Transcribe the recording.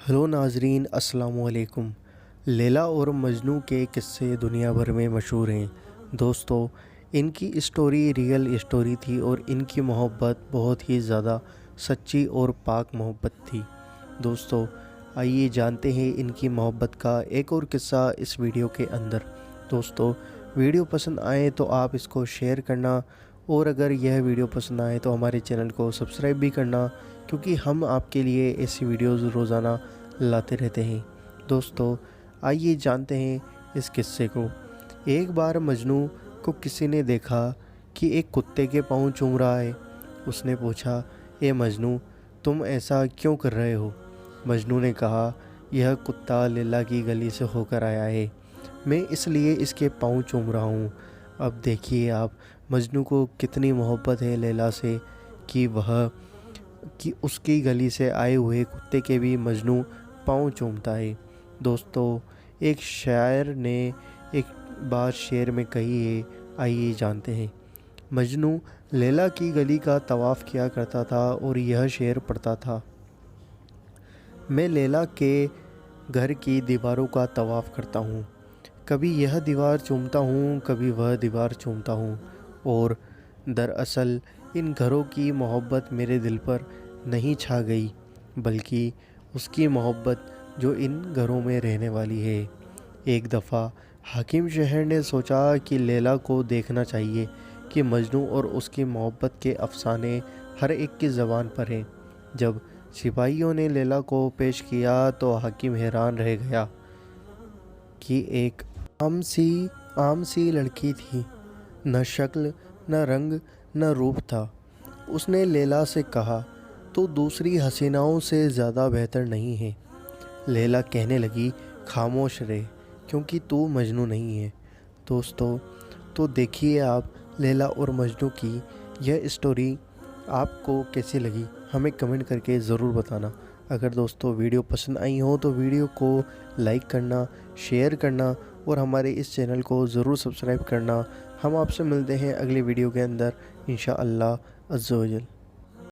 Hello ناظرین، السلام علیکم۔ لیلا اور مجنوں کے قصے دنیا بھر میں مشہور ہیں۔ دوستو، ان کی اسٹوری ریئل اسٹوری تھی اور ان کی محبت بہت ہی زیادہ سچی اور پاک محبت تھی۔ دوستو، آئیے جانتے ہیں ان کی محبت کا ایک اور قصہ اس ویڈیو کے اندر۔ دوستو، ویڈیو پسند آئے تو آپ اس کو شیئر کرنا، اور اگر یہ ویڈیو پسند آئے تو ہمارے چینل کو سبسکرائب بھی کرنا، کیونکہ ہم آپ کے لیے ایسی ویڈیوز روزانہ لاتے رہتے ہیں۔ دوستو، آئیے جانتے ہیں اس قصے کو۔ ایک بار مجنوں کو کسی نے دیکھا کہ ایک کتے کے پاؤں چوم رہا ہے۔ اس نے پوچھا، اے مجنوں، تم ایسا کیوں کر رہے ہو؟ مجنوں نے کہا، یہ کتا لیلا کی گلی سے ہو کر آیا ہے، میں اس لیے اس کے پاؤں چوم رہا ہوں۔ اب دیکھیے آپ، مجنوں کو کتنی محبت ہے لیلا سے کہ اس کی گلی سے آئے ہوئے کتے کے بھی مجنوں پاؤں چومتا ہے۔ دوستو، ایک شاعر نے ایک بات شعر میں کہی ہے، آئیے جانتے ہیں۔ مجنوں لیلا کی گلی کا طواف کیا کرتا تھا اور یہ شعر پڑھتا تھا، میں لیلا کے گھر کی دیواروں کا طواف کرتا ہوں، کبھی یہ دیوار چومتا ہوں، کبھی وہ دیوار چومتا ہوں، اور دراصل ان گھروں کی محبت میرے دل پر نہیں چھا گئی، بلکہ اس کی محبت جو ان گھروں میں رہنے والی ہے۔ ایک دفعہ حاکم شہر نے سوچا کہ لیلا کو دیکھنا چاہیے کہ مجنوں اور اس کی محبت کے افسانے ہر ایک کی زبان پر ہیں۔ جب سپاہیوں نے لیلا کو پیش کیا تو حاکم حیران رہ گیا کہ ایک عام سی لڑکی تھی، نہ شکل، نہ رنگ، نہ روپ تھا۔ اس نے لیلا سے کہا، تو دوسری حسیناؤں سے زیادہ بہتر نہیں ہے۔ لیلا کہنے لگی، خاموش رہے، کیونکہ تو مجنوں نہیں ہے۔ دوستو، تو دیکھیے آپ لیلا اور مجنوں کی یہ اسٹوری آپ کو کیسی لگی، ہمیں کمنٹ کر کے ضرور بتانا۔ اگر دوستو ویڈیو پسند آئی ہو تو ویڈیو کو لائک کرنا، شیئر کرنا، اور ہمارے اس چینل کو ضرور سبسکرائب کرنا۔ ہم آپ سے ملتے ہیں اگلی ویڈیو کے اندر انشاءاللہ عز و جل۔